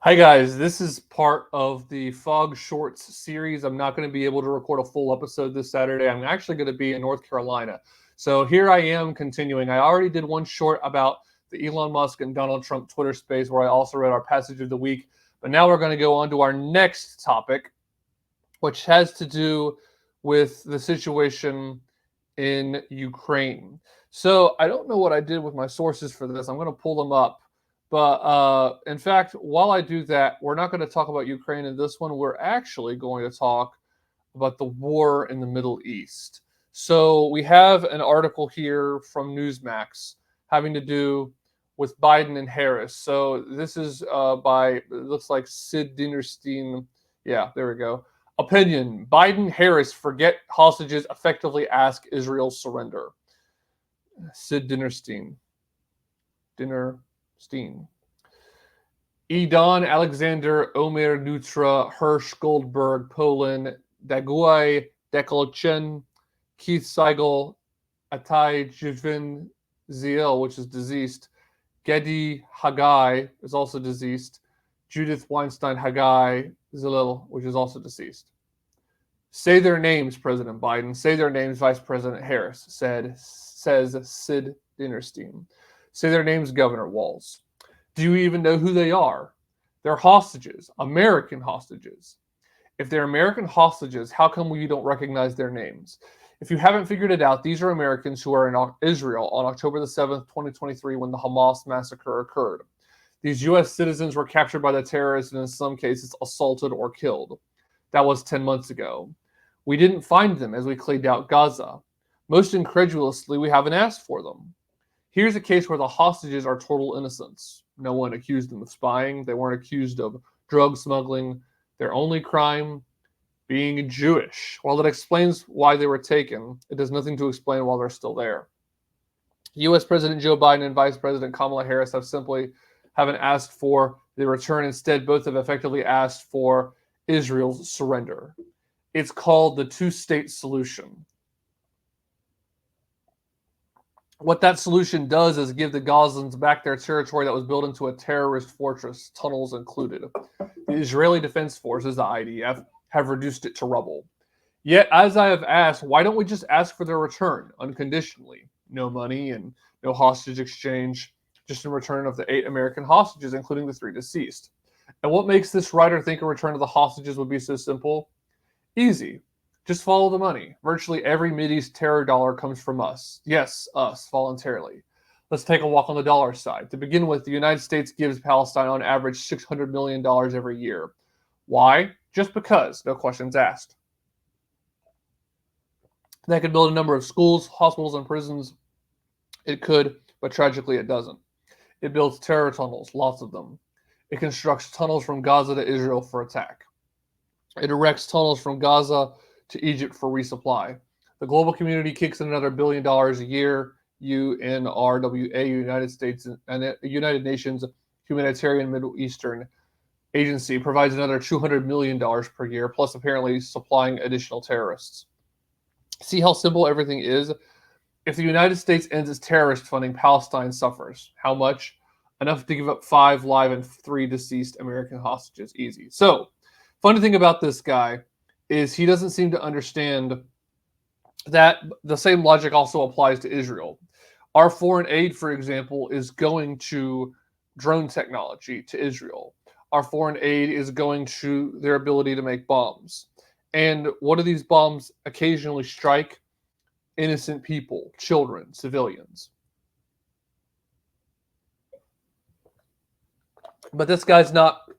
Hi guys, this is part of the Fog Shorts series. I'm not going to be able to record a full episode this Saturday. I'm actually going to be in North Carolina. So here I am continuing. I already did one short about the Elon Musk and Donald Trump Twitter space where I also read our passage of the week. But now we're going to go on to our next topic, which has to do with the situation in Ukraine. So I don't know what I did with my sources for this. I'm going to pull them up. But in fact, while I do that, we're not going to talk about Ukraine in this one. We're actually going to talk about the war in the Middle East. So we have an article here from Newsmax having to do with Biden and Harris. So this is by, it looks like Sid Dinerstein. Yeah, there we go. Opinion: Biden, Harris, forget hostages, effectively ask Israel surrender. Sid Dinerstein. Edon, Alexander, Omer Nutra, Hirsch Goldberg, Poland, Daguay Dekolchen, Keith Seigel, Atai Jivin Ziel, which is deceased, Gedi Haggai is also deceased, Judith Weinstein Haggai Zilil, which is also deceased. Say their names, President Biden. Say their names, Vice President Harris, says Sid Dinerstein. Say their names, Governor Walz. Do you even know who they are? They're hostages, American hostages. If they're American hostages, how come you don't recognize their names? If you haven't figured it out, these are Americans who are in Israel on October the 7th, 2023, when the Hamas massacre occurred. These U.S. citizens were captured by the terrorists and in some cases assaulted or killed. That was 10 months ago. We didn't find them as we cleaned out Gaza. Most incredulously, we haven't asked for them. Here's a case where the hostages are total innocents. No one accused them of spying. They weren't accused of drug smuggling. Their only crime, being Jewish. While it explains why they were taken, it does nothing to explain why they're still there. U.S. President Joe Biden and Vice President Kamala Harris haven't asked for the return. Instead, both have effectively asked for Israel's surrender. It's called the two-state solution. What that solution does is give the Gazans back their territory that was built into a terrorist fortress, tunnels included. The Israeli Defense Forces, the IDF, have reduced it to rubble. Yet, as I have asked, why don't we just ask for their return unconditionally? No money and no hostage exchange, just in return of the 8 American hostages, including the 3 deceased. And what makes this writer think a return of the hostages would be so simple? Easy. Just follow the money. Virtually every Mideast terror dollar comes from us. Yes, us, voluntarily. Let's take a walk on the dollar side. To begin with, the United States gives Palestine on average $600 million every year. Why? Just because. No questions asked. That could build a number of schools, hospitals, and prisons. It could, but tragically it doesn't. It builds terror tunnels, lots of them. It constructs tunnels from Gaza to Israel for attack. It erects tunnels from Gaza to Egypt for resupply. The global community kicks in another $1 billion a year. UNRWA, United Nations Humanitarian Middle Eastern Agency, provides another $200 million per year, plus apparently supplying additional terrorists. See how simple everything is? If the United States ends its terrorist funding, Palestine suffers. How much? Enough to give up 5 live and 3 deceased American hostages. Easy. So, funny thing about this guy is he doesn't seem to understand that the same logic also applies to Israel. Our foreign aid, for example, is going to drone technology to Israel. Our foreign aid is going to their ability to make bombs. And what do these bombs occasionally strike? Innocent people, children, civilians. But this guy's not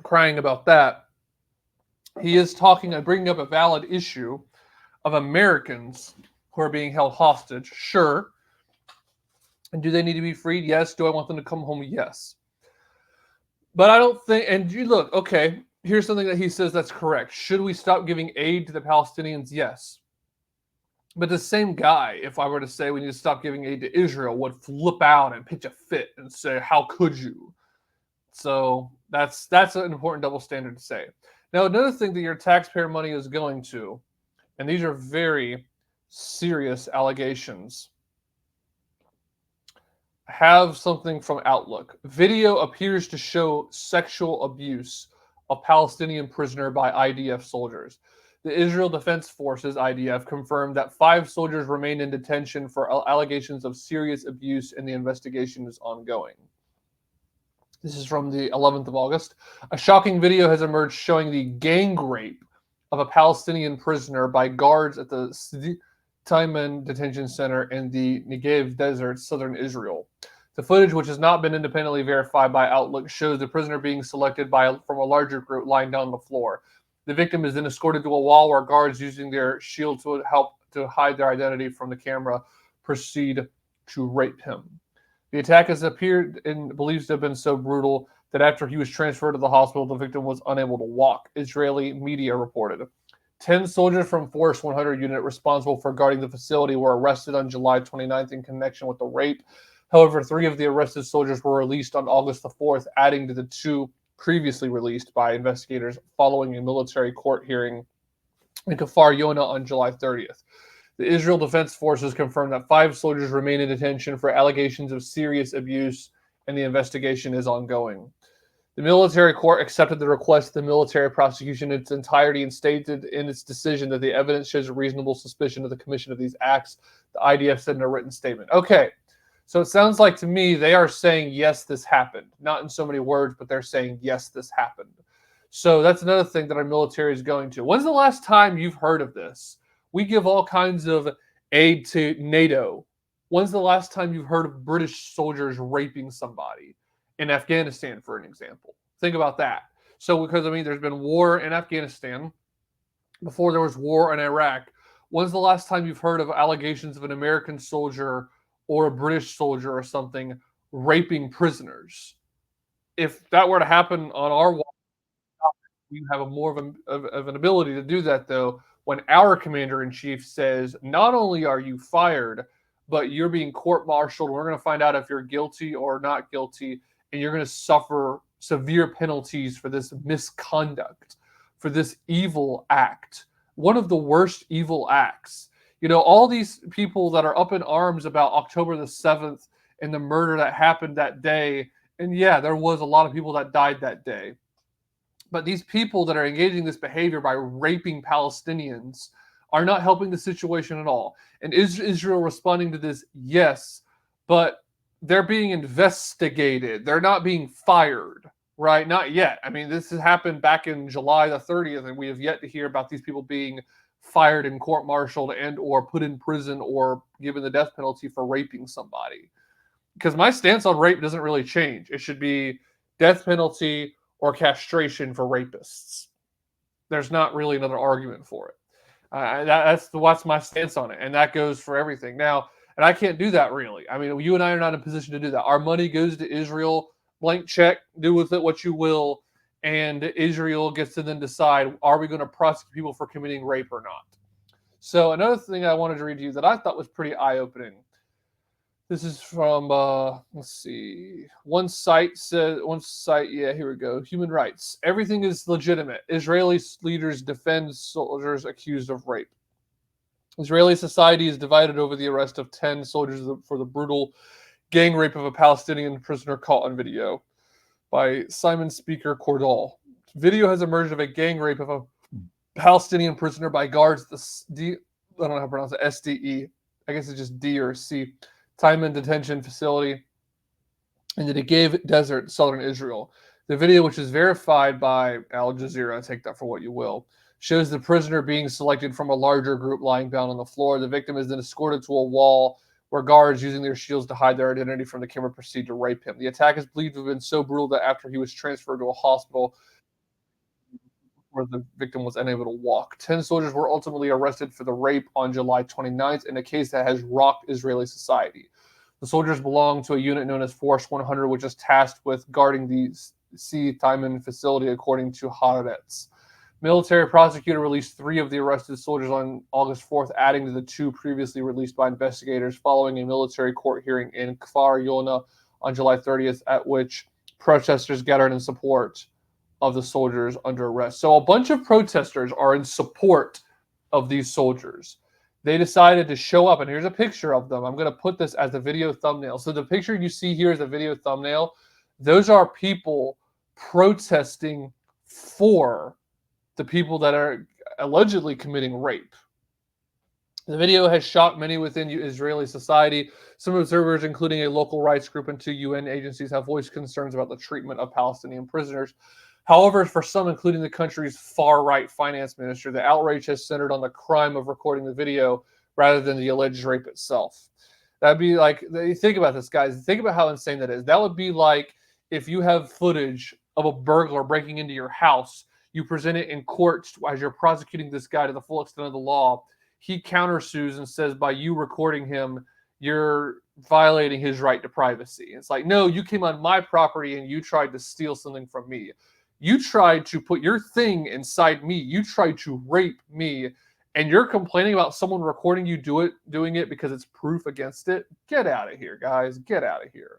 crying about that. He is talking and bringing up a valid issue of Americans who are being held hostage. Sure. And do they need to be freed? Yes. Do I want them to come home? Yes. But I don't think, and you look, okay, here's something that he says that's correct. Should we stop giving aid to the Palestinians? Yes. But the same guy, if I were to say we need to stop giving aid to Israel, would flip out and pitch a fit and say, how could you? So that's an important double standard to say. Now, another thing that your taxpayer money is going to, and these are very serious allegations, have something from Outlook. Video appears to show sexual abuse of Palestinian prisoner by IDF soldiers. The Israel Defense Forces, IDF, confirmed that 5 soldiers remain in detention for allegations of serious abuse, and the investigation is ongoing. This is from the 11th of August. A shocking video has emerged showing the gang rape of a Palestinian prisoner by guards at the Sidi Taiman detention center in the Negev desert, southern Israel. The footage, which has not been independently verified by Outlook, shows the prisoner being selected from a larger group lying down on the floor. The victim is then escorted to a wall where guards, using their shield to help to hide their identity from the camera, proceed to rape him. The attack has appeared and believes to have been so brutal that after he was transferred to the hospital, the victim was unable to walk, Israeli media reported. 10 soldiers from Force 100 unit responsible for guarding the facility were arrested on July 29th in connection with the rape. However, 3 of the arrested soldiers were released on August the 4th, adding to the 2 previously released by investigators following a military court hearing in Kfar Yona on July 30th. The Israel Defense Forces confirmed that 5 soldiers remain in detention for allegations of serious abuse, and the investigation is ongoing. The military court accepted the request of the military prosecution in its entirety and stated in its decision that the evidence shows a reasonable suspicion of the commission of these acts, the IDF said in a written statement. Okay, so it sounds like to me they are saying, yes, this happened. Not in so many words, but they're saying, yes, this happened. So that's another thing that our military is going to. When's the last time you've heard of this? We give all kinds of aid to NATO. When's the last time you've heard of British soldiers raping somebody in Afghanistan, for an example? Think about that. So, because, there's been war in Afghanistan before there was war in Iraq. When's the last time you've heard of allegations of an American soldier or a British soldier or something raping prisoners? If that were to happen on our watch, we have more of an ability to do that, though, when our commander-in-chief says, not only are you fired, but you're being court-martialed. We're going to find out if you're guilty or not guilty, and you're going to suffer severe penalties for this misconduct, for this evil act. One of the worst evil acts. All these people that are up in arms about October the 7th and the murder that happened that day, and yeah, there was a lot of people that died that day. But these people that are engaging this behavior by raping Palestinians are not helping the situation at all. And is Israel responding to this? Yes, but they're being investigated. They're not being fired, right? Not yet. This has happened back in July the 30th, and we have yet to hear about these people being fired and court-martialed and or put in prison or given the death penalty for raping somebody. Because my stance on rape doesn't really change. It should be death penalty or castration for rapists. There's not really another argument for it. That's my stance on it, and that goes for everything. Now, and I can't do that really. You and I are not in a position to do that. Our money goes to Israel, blank check, do with it what you will, and Israel gets to then decide, are we going to prosecute people for committing rape or not? So another thing I wanted to read to you that I thought was pretty eye-opening. This is from, let's see, one site, yeah, here we go. Human rights. Everything is legitimate. Israeli leaders defend soldiers accused of rape. Israeli society is divided over the arrest of 10 soldiers for the brutal gang rape of a Palestinian prisoner caught on video by Simon Speaker Cordall. Video has emerged of a gang rape of a Palestinian prisoner by guards at the I don't know how to pronounce it, SDE. I guess it's just D or C. Taiman detention facility in the Negev desert, southern Israel. The video, which is verified by Al Jazeera, take that for what you will, shows the prisoner being selected from a larger group lying down on the floor. The victim is then escorted to a wall where guards, using their shields to hide their identity from the camera, proceed to rape him. The attack is believed to have been so brutal that after he was transferred to a hospital where the victim was unable to walk. 10 soldiers were ultimately arrested for the rape on July 29th in a case that has rocked Israeli society. The soldiers belong to a unit known as Force 100, which is tasked with guarding the Sidi Taiman facility, according to Haaretz. Military prosecutor released 3 of the arrested soldiers on August 4th, adding to the 2 previously released by investigators following a military court hearing in Kfar Yona on July 30th, at which protesters gathered in support of the soldiers under arrest. So a bunch of protesters are in support of these soldiers. they decided to show up, and here's a picture of them. I'm going to put this as a video thumbnail. So the picture you see here is a video thumbnail. Those are people protesting for the people that are allegedly committing rape. The video has shocked many within Israeli society. Some observers, including a local rights group and 2 UN agencies, have voiced concerns about the treatment of Palestinian prisoners. However, for some, including the country's far-right finance minister, the outrage has centered on the crime of recording the video rather than the alleged rape itself. That'd be like, think about this, guys. Think about how insane that is. That would be like if you have footage of a burglar breaking into your house, you present it in court as you're prosecuting this guy to the full extent of the law. He countersues and says, by you recording him, you're violating his right to privacy. It's like, no, you came on my property and you tried to steal something from me. You tried to put your thing inside me. You tried to rape me, and you're complaining about someone recording you doing it because it's proof against it. Get out of here, guys. Get out of here.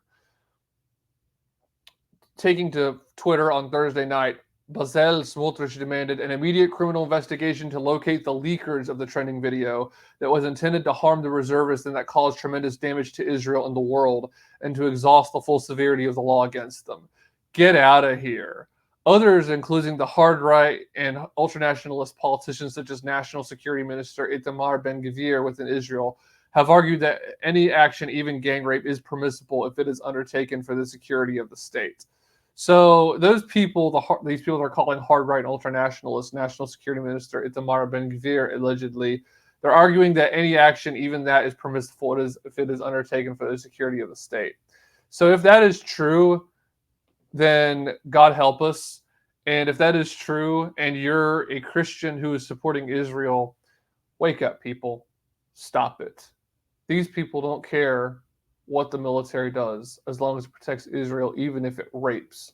Taking to Twitter on Thursday night, Bezalel Smotrich demanded an immediate criminal investigation to locate the leakers of the trending video that was intended to harm the reservists and that caused tremendous damage to Israel and the world, and to exhaust the full severity of the law against them. Get out of here. Others, including the hard right and ultranationalist politicians such as National Security Minister Itamar Ben-Gvir within Israel, have argued that any action, even gang rape, is permissible if it is undertaken for the security of the state. So those people, these people are calling hard right and ultranationalists, National Security Minister Itamar Ben-Gvir, allegedly, they're arguing that any action, even that, is permissible if it is undertaken for the security of the state. So if that is true, then God help us. And if that is true, and you're a Christian who is supporting Israel, wake up, people. Stop it. These people don't care what the military does as long as it protects Israel, even if it rapes